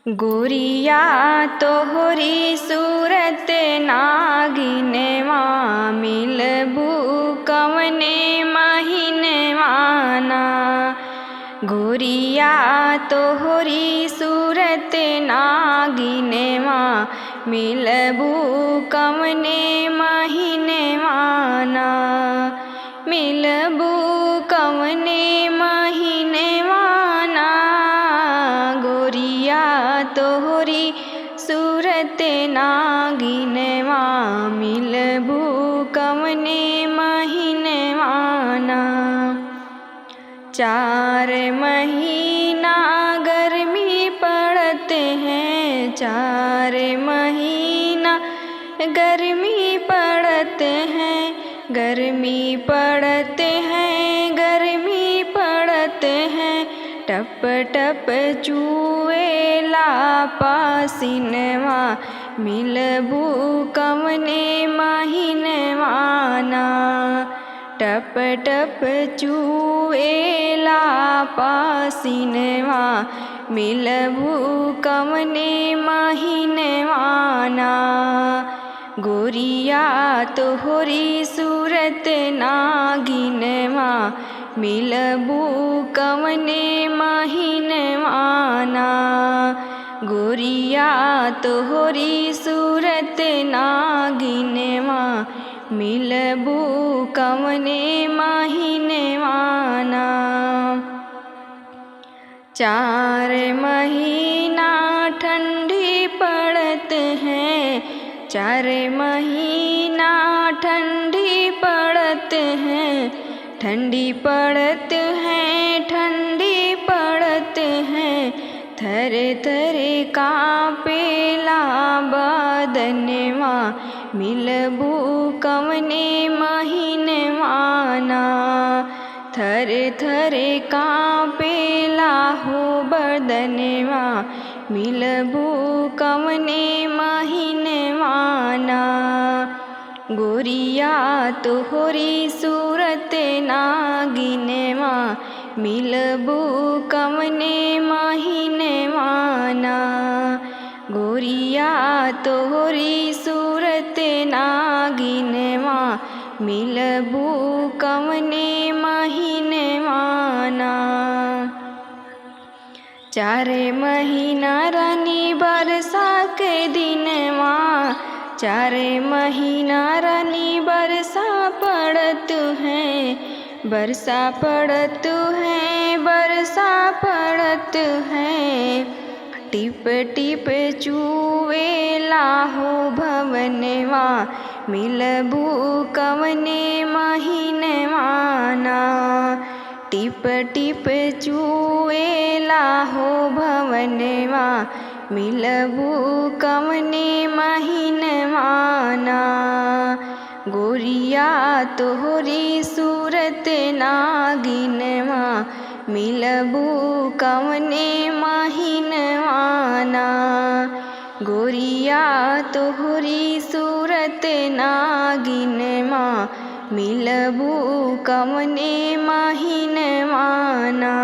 गोरिया तोहरी सूरत नागिनवा मिलबू कवने महिनवाना। गोरिया तोहरी सूरत नागिनवा मिलबू कवने महिनवाना। मिलबू कवने महिनवाना। गोरिया तोहरी सूरत नागिनवा मिलबू कवने महिनवाना। 4 महीना गर्मी पड़ते हैं, 4 महीना गर्मी पड़ते हैं, गर्मी पड़ते हैं, गर्मी पड़ते हैं। टप टप चुएला पसीनवा मिलबू कवने महिनवाना। टप टप चुएला पसीनवा मिलबू कवने महिनवाना। गोरिया तोहरी सूरत नागिनवा मिलबू कवने महिनवाना। गोरिया तोहरी सूरत नागिनवा मिलबू कवने महिनवाना। 4 महीना ठंडी पड़ते हैं, 4 महीना ठंडी पड़ते हैं, ठंडी पड़ते हैं, ठंडी पड़ते हैं। थर थर कांपेला बदनवा मिलबू कवने महिनवाना। थर थर कांपेला हो बदनवा मिलबू कवने महिनवाना। गोरिया तोहरी सूरत नागिनवा मिलबू कवने महिनवाना। गोरिया तोहरी सूरत नागिनवा मिलबू कवने महिनवाना। 4 महीना रानी बरसा के दिनवा, 4 महीना रानी बरसा पड़त है, बरसा पड़त है, बरसा पड़त है। टिप टिप चुएला हो भवनवा मिलबू कवने महिनवाना। टिप टिप चुएला हो भवनवा मिलबू कवने महिनवाना। गोरिया तोहरी सूरत नागिनवा मिलबू कवने महिनवाना। गोरिया तोहरी सूरत नागिनवा मिलबू कवने महिनवाना।